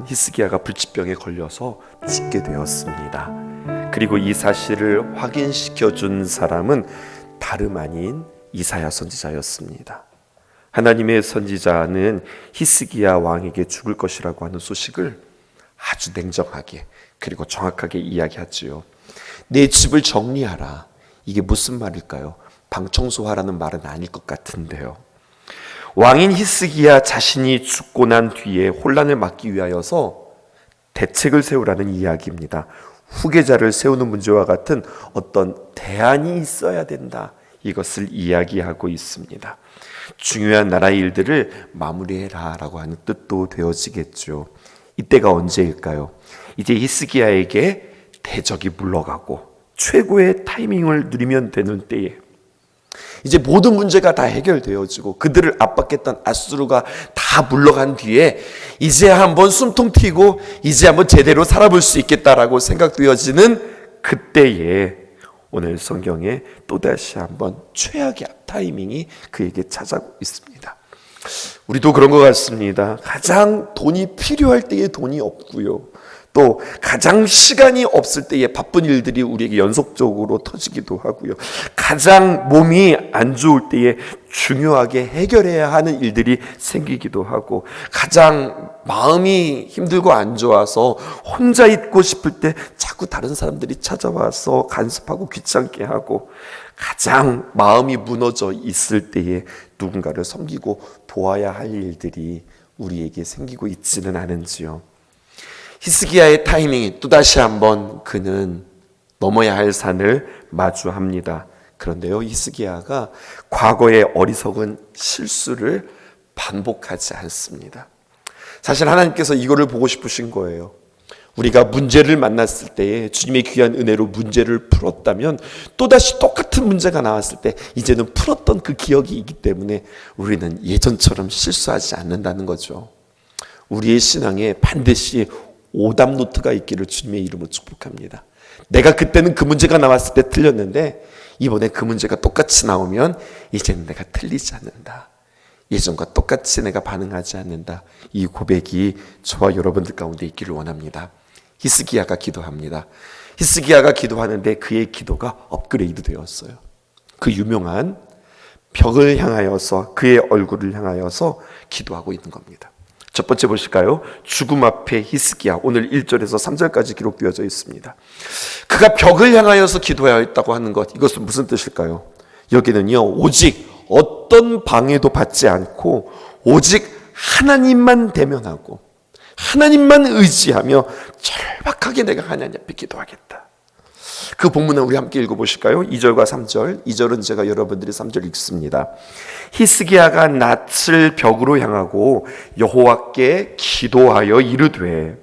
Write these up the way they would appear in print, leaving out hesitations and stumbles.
히스기야가 불치병에 걸려서 죽게 되었습니다. 그리고 이 사실을 확인시켜 준 사람은 다름 아닌 이사야 선지자였습니다. 하나님의 선지자는 히스기야 왕에게 죽을 것이라고 하는 소식을 아주 냉정하게 그리고 정확하게 이야기하지요. 내 집을 정리하라. 이게 무슨 말일까요? 방 청소하라는 말은 아닐 것 같은데요. 왕인 히스기야 자신이 죽고 난 뒤에 혼란을 막기 위하여서 대책을 세우라는 이야기입니다. 후계자를 세우는 문제와 같은 어떤 대안이 있어야 된다. 이것을 이야기하고 있습니다. 중요한 나라의 일들을 마무리해라 라고 하는 뜻도 되어지겠죠. 이때가 언제일까요? 이제 히스기야에게 대적이 물러가고 최고의 타이밍을 누리면 되는 때에 이제 모든 문제가 다 해결되어지고 그들을 압박했던 아수르가 다 물러간 뒤에 이제 한번 숨통 튀고 이제 한번 제대로 살아볼 수 있겠다라고 생각되어지는 그때에 오늘 성경에 또다시 한번 최악의 타이밍이 그에게 찾아오고 있습니다. 우리도 그런 것 같습니다. 가장 돈이 필요할 때에 돈이 없고요. 또 가장 시간이 없을 때에 바쁜 일들이 우리에게 연속적으로 터지기도 하고요. 가장 몸이 안 좋을 때에 중요하게 해결해야 하는 일들이 생기기도 하고, 가장 마음이 힘들고 안 좋아서 혼자 있고 싶을 때 자꾸 다른 사람들이 찾아와서 간섭하고 귀찮게 하고, 가장 마음이 무너져 있을 때에 누군가를 섬기고 도와야 할 일들이 우리에게 생기고 있지는 않은지요. 히스기야의 타이밍이 또다시 한번 그는 넘어야 할 산을 마주합니다. 그런데요, 히스기야가 과거의 어리석은 실수를 반복하지 않습니다. 사실 하나님께서 이거를 보고 싶으신 거예요. 우리가 문제를 만났을 때에 주님의 귀한 은혜로 문제를 풀었다면 또다시 똑같은 문제가 나왔을 때 이제는 풀었던 그 기억이 있기 때문에 우리는 예전처럼 실수하지 않는다는 거죠. 우리의 신앙에 반드시 오답 노트가 있기를 주님의 이름으로 축복합니다. 내가 그때는 그 문제가 나왔을 때 틀렸는데 이번에 그 문제가 똑같이 나오면 이제는 내가 틀리지 않는다. 예전과 똑같이 내가 반응하지 않는다. 이 고백이 저와 여러분들 가운데 있기를 원합니다. 히스기야가 기도합니다. 히스기야가 기도하는데 그의 기도가 업그레이드 되었어요. 그 유명한 벽을 향하여서 그의 얼굴을 향하여서 기도하고 있는 겁니다. 첫 번째 보실까요? 죽음 앞에 히스기야. 오늘 1절에서 3절까지 기록되어져 있습니다. 그가 벽을 향하여서 기도하였다고 하는 것, 이것은 무슨 뜻일까요? 여기는요, 오직 어떤 방해도 받지 않고 오직 하나님만 대면하고 하나님만 의지하며 절박하게 내가 하나님 앞에 기도하겠다. 그 본문을 우리 함께 읽어보실까요? 2절과 3절. 2절은 제가 여러분들이 3절 읽습니다. 히스기야가 낯을 벽으로 향하고 여호와께 기도하여 이르되,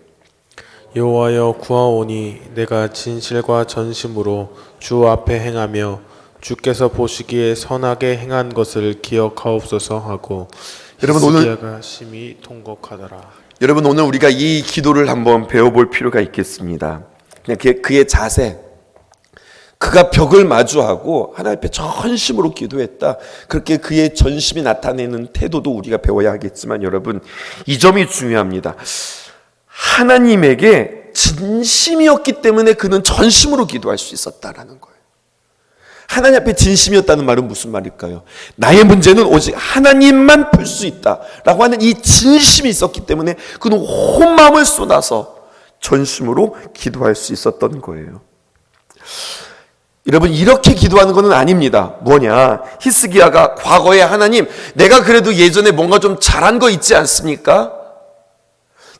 여호와여 구하오니 내가 진실과 전심으로 주 앞에 행하며 주께서 보시기에 선하게 행한 것을 기억하옵소서 하고, 여러분, 히스기야가 심히 통곡하더라. 여러분, 오늘 우리가 이 기도를 한번 배워볼 필요가 있겠습니다. 그냥 그의 자세, 그가 벽을 마주하고 하나님 앞에 전심으로 기도했다. 그렇게 그의 전심이 나타내는 태도도 우리가 배워야 하겠지만 여러분, 이 점이 중요합니다. 하나님에게 진심이었기 때문에 그는 전심으로 기도할 수 있었다라는 거예요. 하나님 앞에 진심이었다는 말은 무슨 말일까요? 나의 문제는 오직 하나님만 풀 수 있다라고 하는 이 진심이 있었기 때문에 그는 온 마음을 쏟아서 전심으로 기도할 수 있었던 거예요. 여러분, 이렇게 기도하는 것은 아닙니다. 뭐냐? 히스기야가 과거에 하나님, 내가 그래도 예전에 뭔가 좀 잘한 거 있지 않습니까?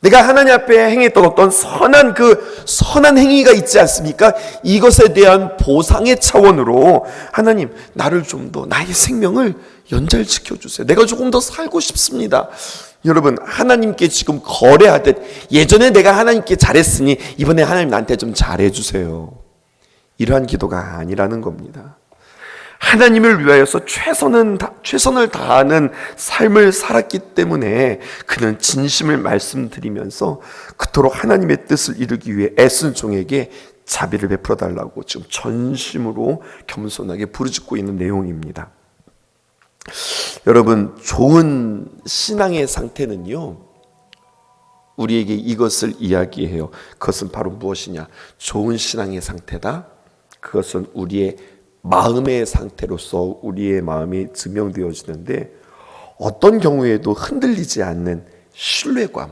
내가 하나님 앞에 행했던 어떤 선한 행위가 있지 않습니까? 이것에 대한 보상의 차원으로 하나님, 나를 좀 더, 나의 생명을 연장시켜 주세요. 내가 조금 더 살고 싶습니다. 여러분, 하나님께 지금 거래하듯 예전에 내가 하나님께 잘했으니 이번에 하나님 나한테 좀 잘해주세요. 이러한 기도가 아니라는 겁니다. 하나님을 위하여서 최선을 다하는 삶을 살았기 때문에 그는 진심을 말씀드리면서 그토록 하나님의 뜻을 이루기 위해 애쓴 종에게 자비를 베풀어 달라고 지금 전심으로 겸손하게 부르짖고 있는 내용입니다. 여러분, 좋은 신앙의 상태는요, 우리에게 이것을 이야기해요. 그것은 바로 무엇이냐? 좋은 신앙의 상태다. 그것은 우리의 마음의 상태로서 우리의 마음이 증명되어지는데, 어떤 경우에도 흔들리지 않는 신뢰감,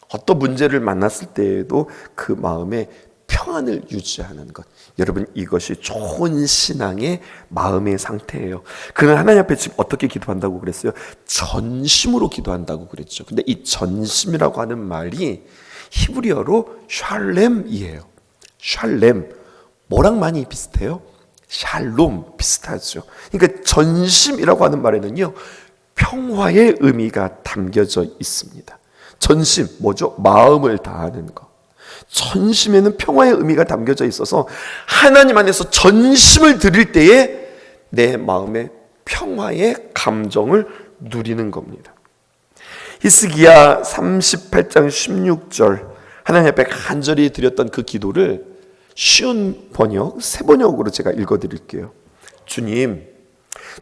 어떤 문제를 만났을 때에도 그 마음에 평안을 유지하는 것. 여러분, 이것이 좋은 신앙의 마음의 상태예요. 그는 하나님 앞에 지금 어떻게 기도한다고 그랬어요? 전심으로 기도한다고 그랬죠. 근데 이 전심이라고 하는 말이 히브리어로 샬렘이에요. 샬렘. 뭐랑 많이 비슷해요? 샬롬 비슷하죠. 그러니까 전심이라고 하는 말에는요, 평화의 의미가 담겨져 있습니다. 전심, 뭐죠? 마음을 다하는 것. 전심에는 평화의 의미가 담겨져 있어서 하나님 안에서 전심을 드릴 때에 내 마음의 평화의 감정을 누리는 겁니다. 히스기야 38장 16절, 하나님 앞에 간절히 드렸던 그 기도를 쉬운 번역, 새 번역으로 제가 읽어드릴게요. 주님,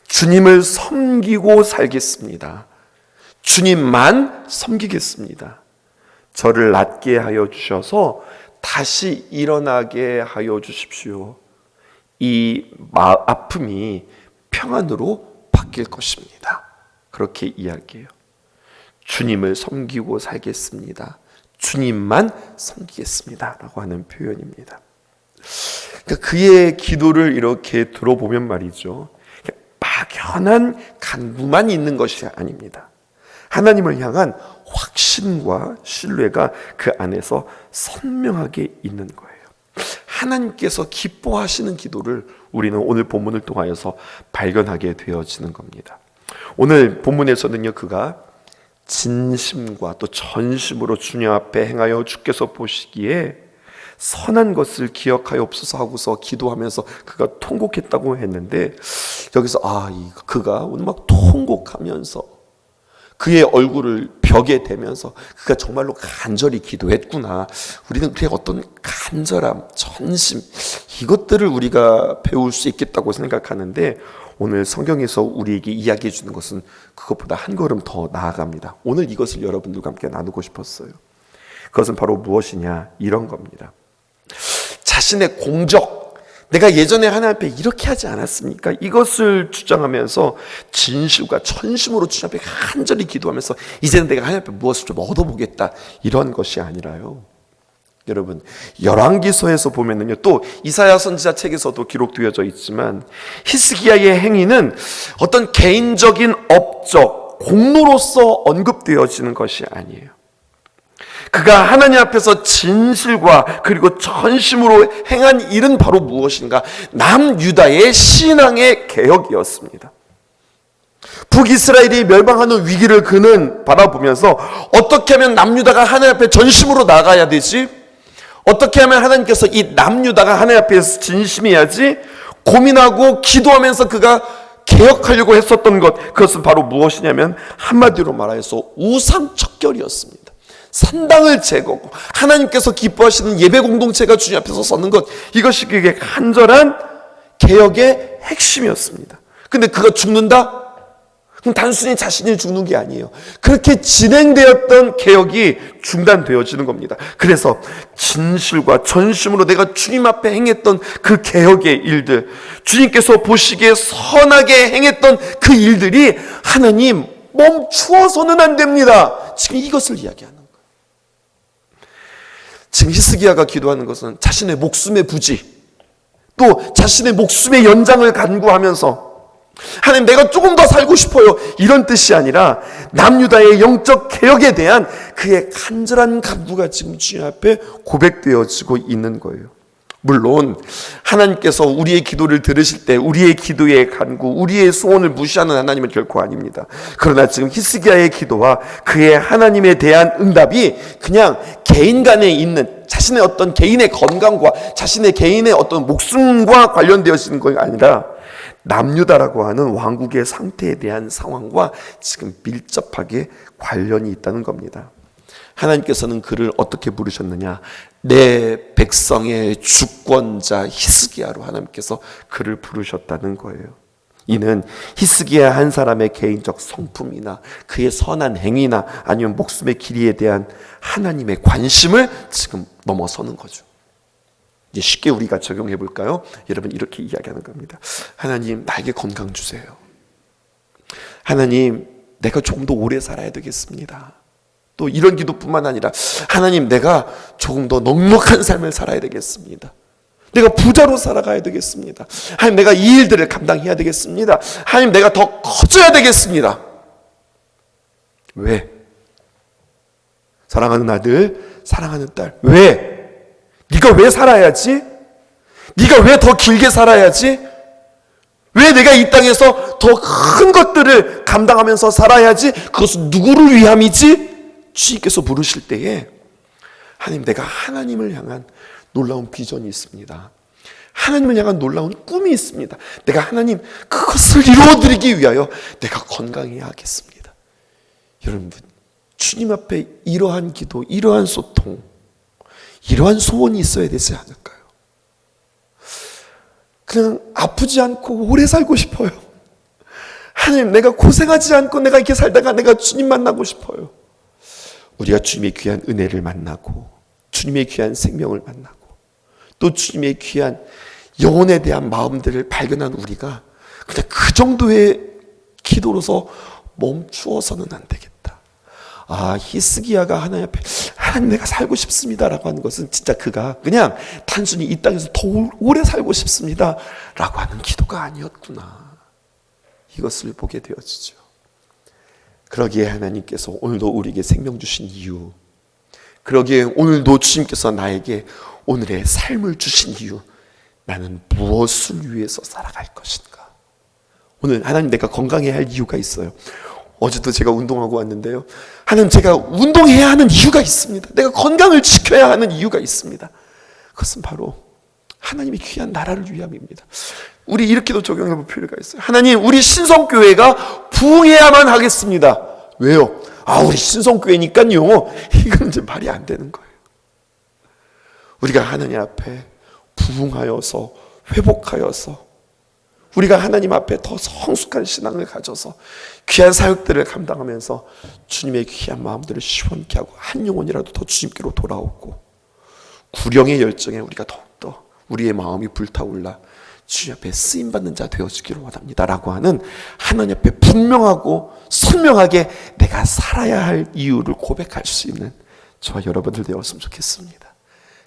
주님을 섬기고 살겠습니다. 주님만 섬기겠습니다. 저를 낫게 하여 주셔서 다시 일어나게 하여 주십시오. 이 아픔이 평안으로 바뀔 것입니다. 그렇게 이야기해요. 주님을 섬기고 살겠습니다. 주님만 섬기겠습니다. 라고 하는 표현입니다. 그러니까 그의 기도를 이렇게 들어보면 말이죠, 막연한 간구만 있는 것이 아닙니다. 하나님을 향한 확신과 신뢰가 그 안에서 선명하게 있는 거예요. 하나님께서 기뻐하시는 기도를 우리는 오늘 본문을 통하여서 발견하게 되어지는 겁니다. 오늘 본문에서는요, 그가 진심과 또 전심으로 주님 앞에 행하여 주께서 보시기에 선한 것을 기억하여옵소서 하고서 기도하면서 그가 통곡했다고 했는데, 여기서 그가 오늘 막 통곡하면서 그의 얼굴을 벽에 대면서 그가 정말로 간절히 기도했구나. 우리는 그의 어떤 간절함, 전심, 이것들을 우리가 배울 수 있겠다고 생각하는데, 오늘 성경에서 우리에게 이야기해 주는 것은 그것보다 한 걸음 더 나아갑니다. 오늘 이것을 여러분들과 함께 나누고 싶었어요. 그것은 바로 무엇이냐? 이런 겁니다. 자신의 공적, 내가 예전에 하나님 앞에 이렇게 하지 않았습니까? 이것을 주장하면서 진실과 전심으로 주님 앞에 간절히 기도하면서 이제는 내가 하나님 앞에 무엇을 좀 얻어보겠다, 이런 것이 아니라요. 여러분, 열왕기서에서 보면은요, 또 이사야 선지자 책에서도 기록되어져 있지만, 히스기야의 행위는 어떤 개인적인 업적, 공로로서 언급되어지는 것이 아니에요. 그가 하나님 앞에서 진실과 그리고 전심으로 행한 일은 바로 무엇인가? 남유다의 신앙의 개혁이었습니다. 북이스라엘이 멸망하는 위기를 그는 바라보면서 어떻게 하면 남유다가 하나님 앞에 전심으로 나가야 되지? 어떻게 하면 하나님께서 이 남유다가 하나님 앞에서 진심해야지? 고민하고 기도하면서 그가 개혁하려고 했었던 것, 그것은 바로 무엇이냐면 한마디로 말해서 우상척결이었습니다. 산당을 제거하고 하나님께서 기뻐하시는 예배 공동체가 주님 앞에서 서는 것, 이것이 그게 간절한 개혁의 핵심이었습니다. 근데 그가 죽는다? 그럼 단순히 자신이 죽는 게 아니에요. 그렇게 진행되었던 개혁이 중단되어지는 겁니다. 그래서 진실과 전심으로 내가 주님 앞에 행했던 그 개혁의 일들, 주님께서 보시기에 선하게 행했던 그 일들이 하나님 멈추어서는 안 됩니다. 지금 이것을 이야기하는 거예요. 지금 히스기야가 기도하는 것은 자신의 목숨의 부지, 또 자신의 목숨의 연장을 간구하면서 하나님, 내가 조금 더 살고 싶어요, 이런 뜻이 아니라 남유다의 영적 개혁에 대한 그의 간절한 간구가 지금 주님 앞에 고백되어지고 있는 거예요. 물론 하나님께서 우리의 기도를 들으실 때 우리의 기도의 간구, 우리의 소원을 무시하는 하나님은 결코 아닙니다. 그러나 지금 히스기야의 기도와 그의 하나님에 대한 응답이 그냥 개인 간에 있는 자신의 어떤 개인의 건강과 자신의 개인의 어떤 목숨과 관련되어지는 것이 아니라 남유다라고 하는 왕국의 상태에 대한 상황과 지금 밀접하게 관련이 있다는 겁니다. 하나님께서는 그를 어떻게 부르셨느냐? 내 백성의 주권자 히스기야로 하나님께서 그를 부르셨다는 거예요. 이는 히스기야 한 사람의 개인적 성품이나 그의 선한 행위나 아니면 목숨의 길이에 대한 하나님의 관심을 지금 넘어서는 거죠. 이제 쉽게 우리가 적용해 볼까요? 여러분, 이렇게 이야기하는 겁니다. 하나님, 나에게 건강 주세요. 하나님, 내가 조금 더 오래 살아야 되겠습니다. 또 이런 기도뿐만 아니라 하나님, 내가 조금 더 넉넉한 삶을 살아야 되겠습니다. 내가 부자로 살아가야 되겠습니다. 하나님, 내가 이 일들을 감당해야 되겠습니다. 하나님, 내가 더 커져야 되겠습니다. 왜? 사랑하는 아들, 사랑하는 딸, 왜? 네가 왜 살아야지? 네가 왜 더 길게 살아야지? 왜 내가 이 땅에서 더 큰 것들을 감당하면서 살아야지? 그것은 누구를 위함이지? 주님께서 부르실 때에 하나님, 내가 하나님을 향한 놀라운 비전이 있습니다. 하나님을 향한 놀라운 꿈이 있습니다. 내가 하나님 그것을 이루어드리기 위하여 내가 건강해야 하겠습니다. 여러분, 주님 앞에 이러한 기도, 이러한 소통, 이러한 소원이 있어야 되지 않을까요? 그냥 아프지 않고 오래 살고 싶어요. 하나님, 내가 고생하지 않고 내가 이렇게 살다가 내가 주님 만나고 싶어요. 우리가 주님의 귀한 은혜를 만나고 주님의 귀한 생명을 만나고 또 주님의 귀한 영혼에 대한 마음들을 발견한 우리가 그냥 그 정도의 기도로서 멈추어서는 안 되겠다. 히스기야가 하나님 앞에 하나님, 내가 살고 싶습니다라고 하는 것은 진짜 그가 그냥 단순히 이 땅에서 더 오래 살고 싶습니다라고 하는 기도가 아니었구나. 이것을 보게 되어지죠. 그러기에 하나님께서 오늘도 우리에게 생명 주신 이유, 그러기에 오늘도 주님께서 나에게 오늘의 삶을 주신 이유, 나는 무엇을 위해서 살아갈 것인가? 오늘 하나님, 내가 건강해야 할 이유가 있어요. 어제도 제가 운동하고 왔는데요, 하나님, 제가 운동해야 하는 이유가 있습니다. 내가 건강을 지켜야 하는 이유가 있습니다. 그것은 바로 하나님의 귀한 나라를 위함입니다. 우리 이렇게도 적용해 볼 필요가 있어요. 하나님, 우리 신성교회가 부흥해야만 하겠습니다. 왜요? 우리 신성교회니까요. 이건 이제 말이 안 되는 거예요. 우리가 하나님 앞에 부흥하여서 회복하여서 우리가 하나님 앞에 더 성숙한 신앙을 가져서 귀한 사역들을 감당하면서 주님의 귀한 마음들을 시원케 하고 한 영혼이라도 더 주님께로 돌아오고 구령의 열정에 우리가 더욱더 우리의 마음이 불타올라 주님 앞에 쓰임받는 자 되어주기를 원합니다 라고 하는 하나님 앞에 분명하고 선명하게 내가 살아야 할 이유를 고백할 수 있는 저와 여러분들 되었으면 좋겠습니다.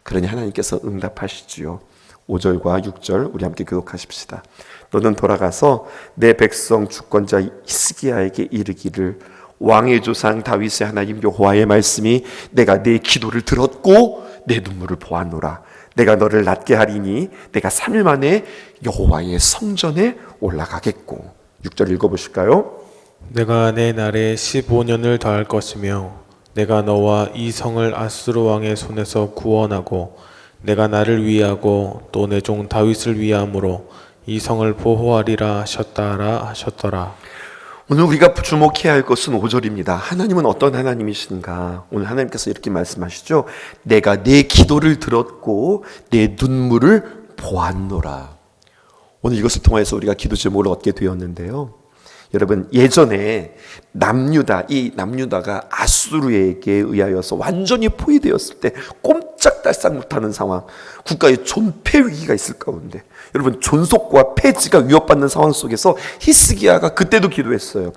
그러니 하나님께서 응답하시지요. 5절과 6절 우리 함께 교독하십시다. 너는 돌아가서 내 백성 주권자 히스기야에게 이르기를, 왕의 조상 다윗의 하나님 여호와의 말씀이 내가 내 기도를 들었고 내 눈물을 보았노라. 내가 너를 낫게 하리니 내가 3일 만에 여호와의 성전에 올라가겠고. 6절 읽어보실까요? 내가 내 날에 15년을 더할 것이며 내가 너와 이 성을 아수르 왕의 손에서 구원하고 내가 나를 위하고 또 내 종 다윗을 위함으로 이 성을 보호하리라 하셨더라. 오늘 우리가 주목해야 할 것은 5절입니다. 하나님은 어떤 하나님이신가? 오늘 하나님께서 이렇게 말씀하시죠. 내가 내 기도를 들었고 내 눈물을 보았노라. 오늘 이것을 통해서 우리가 기도 제목을 얻게 되었는데요. 여러분, 예전에 이 남유다가 아수르에게 의하여서 완전히 포위되었을 때 꼼짝달싹 못하는 상황, 국가의 존폐 위기가 있을 가운데 여러분, 존속과 폐지가 위협받는 상황 속에서 히스기야가 그때도 기도했어요.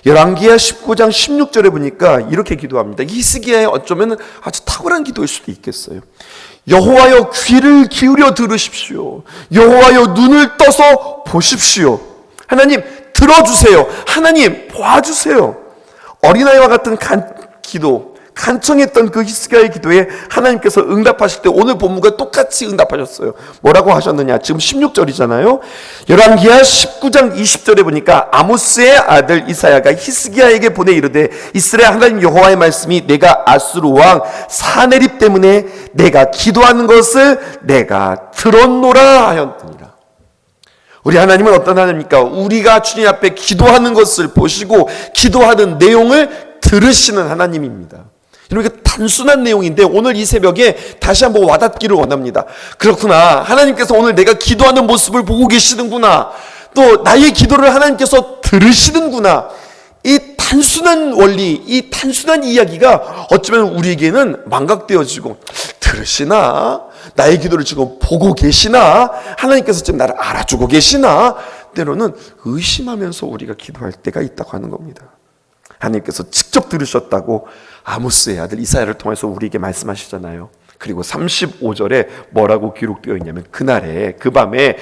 열왕기하 19장 16절에 보니까 이렇게 기도합니다. 히스기야의 어쩌면 아주 탁월한 기도일 수도 있겠어요. 여호와여, 귀를 기울여 들으십시오. 여호와여, 눈을 떠서 보십시오. 하나님, 들어주세요. 하나님, 봐주세요. 어린아이와 같은 기도, 간청했던 그 히스기야의 기도에 하나님께서 응답하실 때 오늘 본문과 똑같이 응답하셨어요. 뭐라고 하셨느냐? 지금 16절이잖아요. 열왕기하 19장 20절에 보니까 아모스의 아들 이사야가 히스기야에게 보내 이르되, 이스라엘 하나님 여호와의 말씀이 내가 아수르 왕 사네립 때문에 내가 기도하는 것을 내가 들었노라 하였느니라. 우리 하나님은 어떤 하나님입니까? 우리가 주님 앞에 기도하는 것을 보시고 기도하는 내용을 들으시는 하나님입니다. 이렇게 단순한 내용인데 오늘 이 새벽에 다시 한번 와닿기를 원합니다. 그렇구나, 하나님께서 오늘 내가 기도하는 모습을 보고 계시는구나. 또 나의 기도를 하나님께서 들으시는구나. 이 단순한 원리, 이 단순한 이야기가 어쩌면 우리에게는 망각되어지고, 들으시나? 나의 기도를 지금 보고 계시나? 하나님께서 지금 나를 알아주고 계시나? 때로는 의심하면서 우리가 기도할 때가 있다고 하는 겁니다. 하나님께서 직접 들으셨다고 아모스의 아들 이사야를 통해서 우리에게 말씀하시잖아요. 그리고 35절에 뭐라고 기록되어 있냐면, 그날에 그 밤에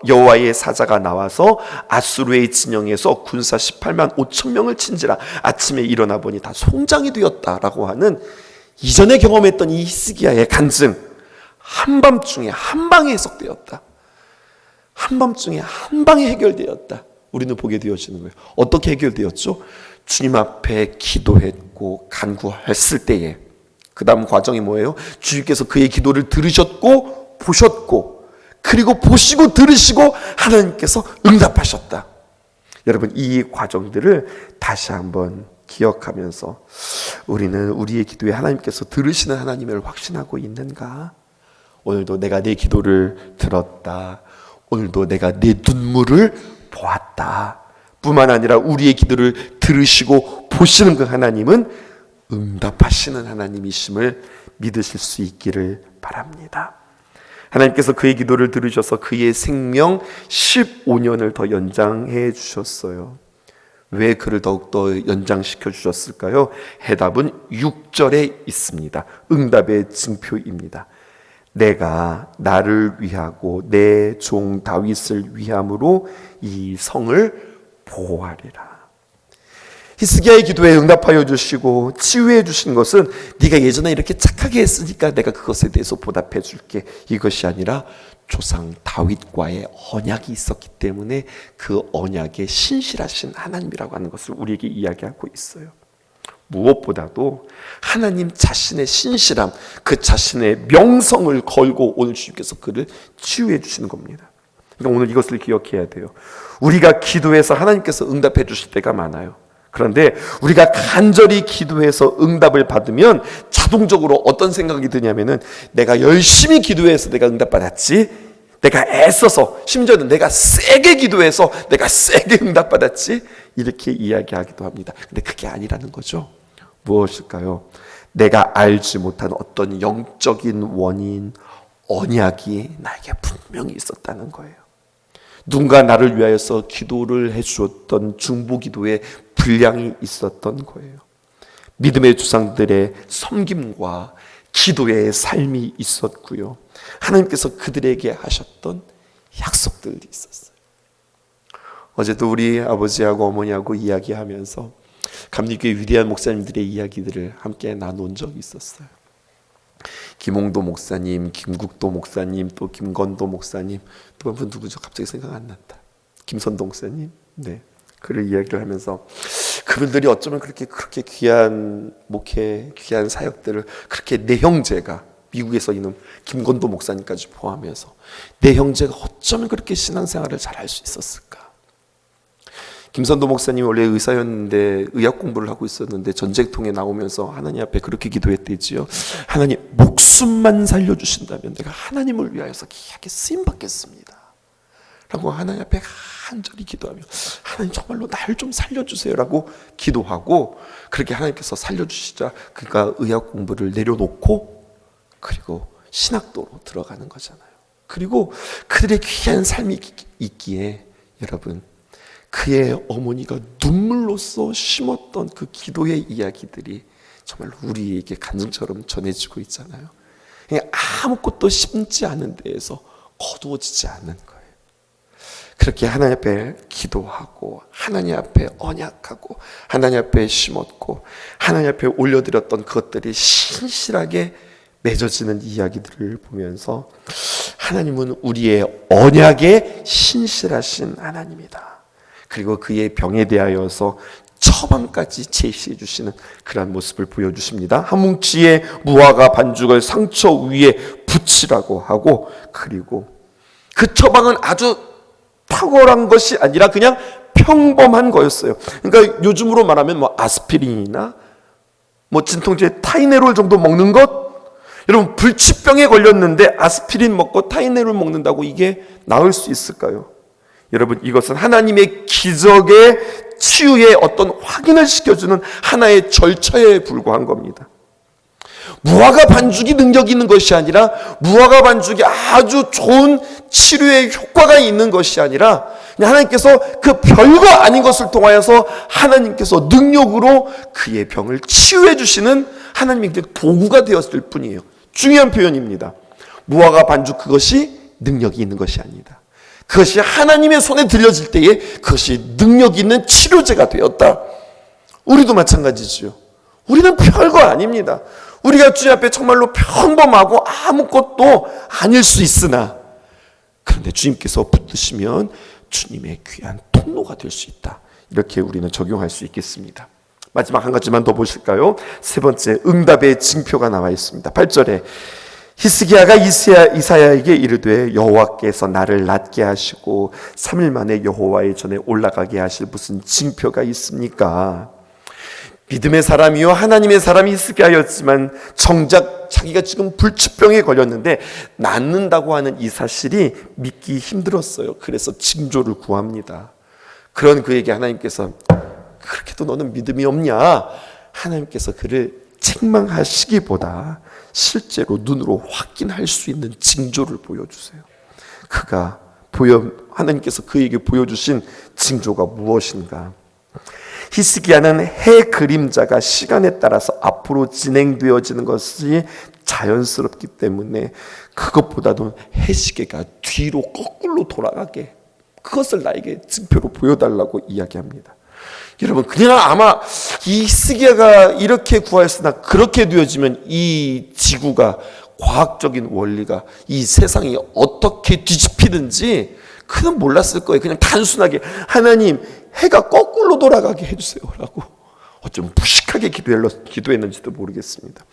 여호와의 사자가 나와서 아수르의 진영에서 군사 18만 5천 명을 친지라. 아침에 일어나 보니 다 송장이 되었다라고 하는, 이전에 경험했던 이 히스기야의 간증, 한밤중에 한방에 해석되었다. 한밤중에 한방에 해결되었다. 우리는 보게 되어지는 거예요. 어떻게 해결되었죠? 주님 앞에 기도했고 간구했을 때에 그 다음 과정이 뭐예요? 주님께서 그의 기도를 들으셨고 보셨고, 그리고 보시고 들으시고 하나님께서 응답하셨다. 여러분, 이 과정들을 다시 한번 기억하면서 우리는 우리의 기도에 하나님께서 들으시는 하나님을 확신하고 있는가? 오늘도 내가 내 기도를 들었다. 오늘도 내가 내 눈물을 보았다. 뿐만 아니라 우리의 기도를 들으시고 보시는 그 하나님은 응답하시는 하나님이심을 믿으실 수 있기를 바랍니다. 하나님께서 그의 기도를 들으셔서 그의 생명 15년을 더 연장해 주셨어요. 왜 그를 더욱더 연장시켜 주셨을까요? 해답은 6절에 있습니다. 응답의 징표입니다. 내가 나를 위하고 내 종 다윗을 위함으로 이 성을 보호하리라. 히스기야의 기도에 응답하여 주시고 치유해 주신 것은 네가 예전에 이렇게 착하게 했으니까 내가 그것에 대해서 보답해 줄게, 이것이 아니라 조상 다윗과의 언약이 있었기 때문에 그 언약에 신실하신 하나님이라고 하는 것을 우리에게 이야기하고 있어요. 무엇보다도 하나님 자신의 신실함, 그 자신의 명성을 걸고 오늘 주님께서 그를 치유해 주시는 겁니다. 그러니까 오늘 이것을 기억해야 돼요. 우리가 기도해서 하나님께서 응답해 주실 때가 많아요. 그런데 우리가 간절히 기도해서 응답을 받으면 자동적으로 어떤 생각이 드냐면은, 내가 열심히 기도해서 내가 응답받았지, 내가 애써서, 심지어는 내가 세게 기도해서 내가 세게 응답받았지, 이렇게 이야기하기도 합니다. 근데 그게 아니라는 거죠. 무엇일까요? 내가 알지 못한 어떤 영적인 원인, 언약이 나에게 분명히 있었다는 거예요. 누군가 나를 위하여서 기도를 해주었던 중보기도에 분량이 있었던 거예요. 믿음의 조상들의 섬김과 기도의 삶이 있었고요. 하나님께서 그들에게 하셨던 약속들이 있었어요. 어제도 우리 아버지하고 어머니하고 이야기하면서 감리교회 위대한 목사님들의 이야기들을 함께 나눈 적이 있었어요. 김홍도 목사님, 김국도 목사님, 또 김건도 목사님, 또 한 분 누구죠? 갑자기 생각 안 난다. 김선동 목사님, 네, 그를 이야기를 하면서 그분들이 어쩌면 그렇게 귀한 목회, 귀한 사역들을 그렇게 내 형제가, 미국에서 있는 김건도 목사님까지 포함해서 내 형제가 어쩌면 그렇게 신앙생활을 잘할 수 있었을까? 김선도 목사님이 원래 의사였는데 의학 공부를 하고 있었는데 전쟁통에 나오면서 하나님 앞에 그렇게 기도했대지요. 하나님, 목숨만 살려주신다면 내가 하나님을 위하여서 귀하게 쓰임받겠습니다 라고 하나님 앞에 간절히 기도하며, 하나님 정말로 날 좀 살려주세요 라고 기도하고, 그렇게 하나님께서 살려주시자 그가 의학 공부를 내려놓고 그리고 신학도로 들어가는 거잖아요. 그리고 그들의 귀한 삶이 있기에 여러분, 그의 어머니가 눈물로써 심었던 그 기도의 이야기들이 정말 우리에게 간증처럼 전해지고 있잖아요. 그냥 아무것도 심지 않은 데에서 거두어지지 않는 거예요. 그렇게 하나님 앞에 기도하고 하나님 앞에 언약하고 하나님 앞에 심었고 하나님 앞에 올려드렸던 그것들이 신실하게 맺어지는 이야기들을 보면서, 하나님은 우리의 언약에 신실하신 하나님이다. 그리고 그의 병에 대하여서 처방까지 제시해 주시는 그러한 모습을 보여주십니다. 한 뭉치의 무화과 반죽을 상처 위에 붙이라고 하고, 그리고 그 처방은 아주 탁월한 것이 아니라 그냥 평범한 거였어요. 그러니까 요즘으로 말하면 뭐 아스피린이나 뭐 진통제 타이네롤 정도 먹는 것, 여러분 불치병에 걸렸는데 아스피린 먹고 타이네롤 먹는다고 이게 나을 수 있을까요? 여러분, 이것은 하나님의 기적의 치유의 어떤 확인을 시켜주는 하나의 절차에 불과한 겁니다. 무화과 반죽이 능력이 있는 것이 아니라, 무화과 반죽이 아주 좋은 치료의 효과가 있는 것이 아니라, 그냥 하나님께서 그 별거 아닌 것을 통하여서 하나님께서 능력으로 그의 병을 치유해 주시는 하나님의 도구가 되었을 뿐이에요. 중요한 표현입니다. 무화과 반죽 그것이 능력이 있는 것이 아니다. 그것이 하나님의 손에 들려질 때에 그것이 능력 있는 치료제가 되었다. 우리도 마찬가지지요. 우리는 별거 아닙니다. 우리가 주님 앞에 정말로 평범하고 아무것도 아닐 수 있으나, 그런데 주님께서 붙드시면 주님의 귀한 통로가 될 수 있다. 이렇게 우리는 적용할 수 있겠습니다. 마지막 한 가지만 더 보실까요? 세 번째, 응답의 징표가 나와 있습니다. 8절에 히스기야가 이사야에게 이르되 여호와께서 나를 낫게 하시고 3일 만에 여호와의 전에 올라가게 하실 무슨 징표가 있습니까? 믿음의 사람이요 하나님의 사람이 히스기야였지만 정작 자기가 지금 불치병에 걸렸는데 낫는다고 하는 이 사실이 믿기 힘들었어요. 그래서 징조를 구합니다. 그런 그에게 하나님께서 그렇게도 너는 믿음이 없냐? 하나님께서 그를 책망하시기보다 실제로 눈으로 확인할 수 있는 징조를 보여주세요. 하나님께서 그에게 보여주신 징조가 무엇인가? 히스기야는 해 그림자가 시간에 따라서 앞으로 진행되어지는 것이 자연스럽기 때문에 그것보다도 해시계가 뒤로 거꾸로 돌아가게, 그것을 나에게 징표로 보여달라고 이야기합니다. 여러분, 그냥 아마 이 히스기야가 이렇게 구하였으나 그렇게 되어지면 이 지구가, 과학적인 원리가, 이 세상이 어떻게 뒤집히든지 그는 몰랐을 거예요. 그냥 단순하게 하나님 해가 거꾸로 돌아가게 해주세요 라고 어쩜 무식하게 기도했는지도 모르겠습니다.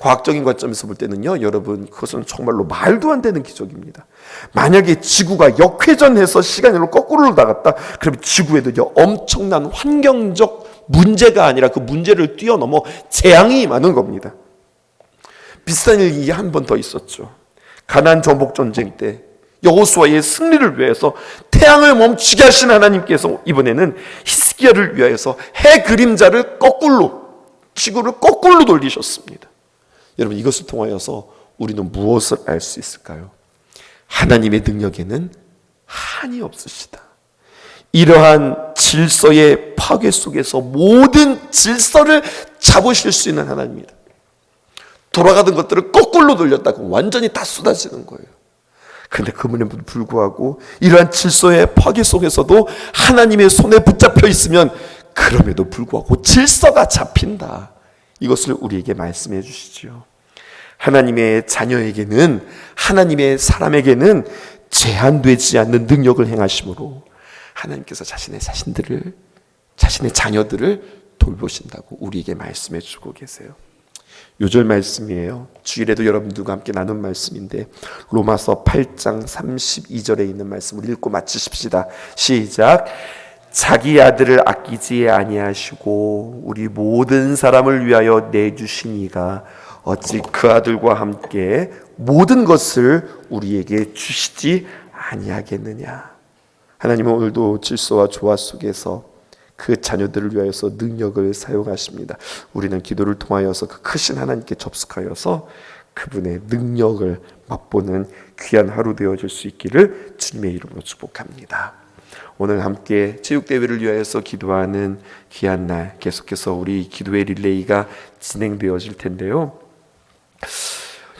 과학적인 관점에서 볼 때는요, 여러분, 그것은 정말로 말도 안 되는 기적입니다. 만약에 지구가 역회전해서 시간으로 거꾸로 나갔다, 그러면 지구에도 엄청난 환경적 문제가 아니라 그 문제를 뛰어넘어 재앙이 임하는 겁니다. 비슷한 일이 한 번 더 있었죠. 가나안 정복 전쟁 때 여호수아의 승리를 위해서 태양을 멈추게 하신 하나님께서 이번에는 히스기야를 위하여서 해 그림자를 지구를 거꾸로 돌리셨습니다. 여러분, 이것을 통하여서 우리는 무엇을 알 수 있을까요? 하나님의 능력에는 한이 없으시다. 이러한 질서의 파괴 속에서 모든 질서를 잡으실 수 있는 하나님이다. 돌아가던 것들을 거꾸로 돌렸다고 완전히 다 쏟아지는 거예요. 그런데 그럼에도 불구하고 이러한 질서의 파괴 속에서도 하나님의 손에 붙잡혀 있으면 그럼에도 불구하고 질서가 잡힌다. 이것을 우리에게 말씀해 주시죠. 하나님의 자녀에게는, 하나님의 사람에게는 제한되지 않는 능력을 행하심으로 하나님께서 자신의 자녀들을 돌보신다고 우리에게 말씀해 주고 계세요. 요절 말씀이에요. 주일에도 여러분들과 함께 나눈 말씀인데 로마서 8장 32절에 있는 말씀을 읽고 마치십시다. 시작. 자기 아들을 아끼지 아니하시고 우리 모든 사람을 위하여 내주신 이가 어찌 그 아들과 함께 모든 것을 우리에게 주시지 아니하겠느냐. 하나님은 오늘도 질서와 조화 속에서 그 자녀들을 위하여서 능력을 사용하십니다. 우리는 기도를 통하여서 그 크신 하나님께 접속하여서 그분의 능력을 맛보는 귀한 하루 되어질 수 있기를 주님의 이름으로 축복합니다. 오늘 함께 체육대회를 위하여서 기도하는 귀한 날, 계속해서 우리 기도의 릴레이가 진행되어질 텐데요.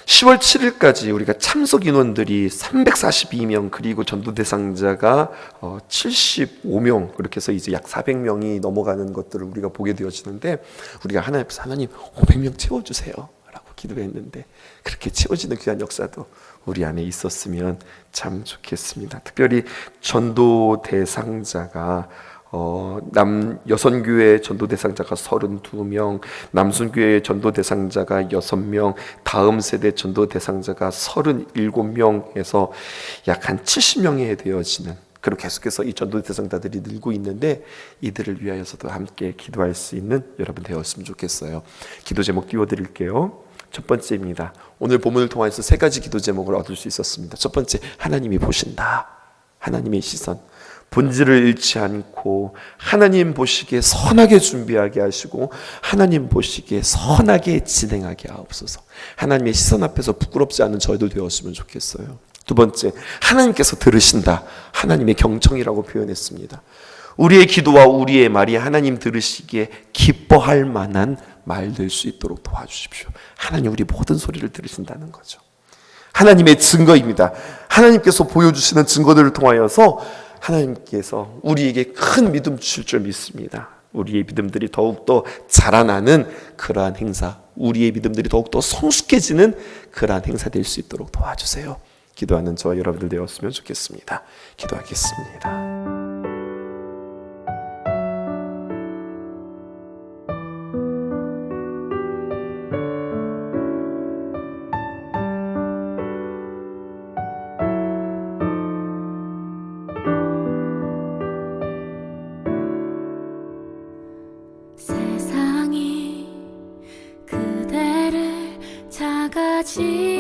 10월 7일까지 우리가 참석 인원들이 342명, 그리고 전도 대상자가 75명, 그렇게 해서 이제 약 400명이 넘어가는 것들을 우리가 보게 되어지는데, 우리가 하나님 앞에서 하나님 500명 채워주세요 라고 기도했는데 그렇게 채워지는 귀한 역사도 우리 안에 있었으면 참 좋겠습니다. 특별히 전도 대상자가 여선교회 전도 대상자가 32명, 남순교회 전도 대상자가 6명, 다음 세대 전도 대상자가 37명 해서 약 한 70명에 되어지는, 그리고 계속해서 이 전도 대상자들이 늘고 있는데 이들을 위하여서도 함께 기도할 수 있는 여러분 되었으면 좋겠어요. 기도 제목 띄워드릴게요. 첫 번째입니다. 오늘 본문을 통해서 세 가지 기도 제목을 얻을 수 있었습니다. 첫 번째, 하나님이 보신다. 하나님의 시선. 본질을 잃지 않고 하나님 보시기에 선하게 준비하게 하시고 하나님 보시기에 선하게 진행하게 하옵소서. 하나님의 시선 앞에서 부끄럽지 않은 저희들 되었으면 좋겠어요. 두 번째, 하나님께서 들으신다. 하나님의 경청이라고 표현했습니다. 우리의 기도와 우리의 말이 하나님 들으시기에 기뻐할 만한 말 될 수 있도록 도와주십시오. 하나님 우리 모든 소리를 들으신다는 거죠. 하나님의 증거입니다. 하나님께서 보여주시는 증거들을 통하여서 하나님께서 우리에게 큰 믿음 주실 줄 믿습니다. 우리의 믿음들이 더욱더 자라나는 그러한 행사, 우리의 믿음들이 더욱더 성숙해지는 그러한 행사 될 수 있도록 도와주세요. 기도하는 저와 여러분들 되었으면 좋겠습니다. 기도하겠습니다. 세상이 그대를 작아지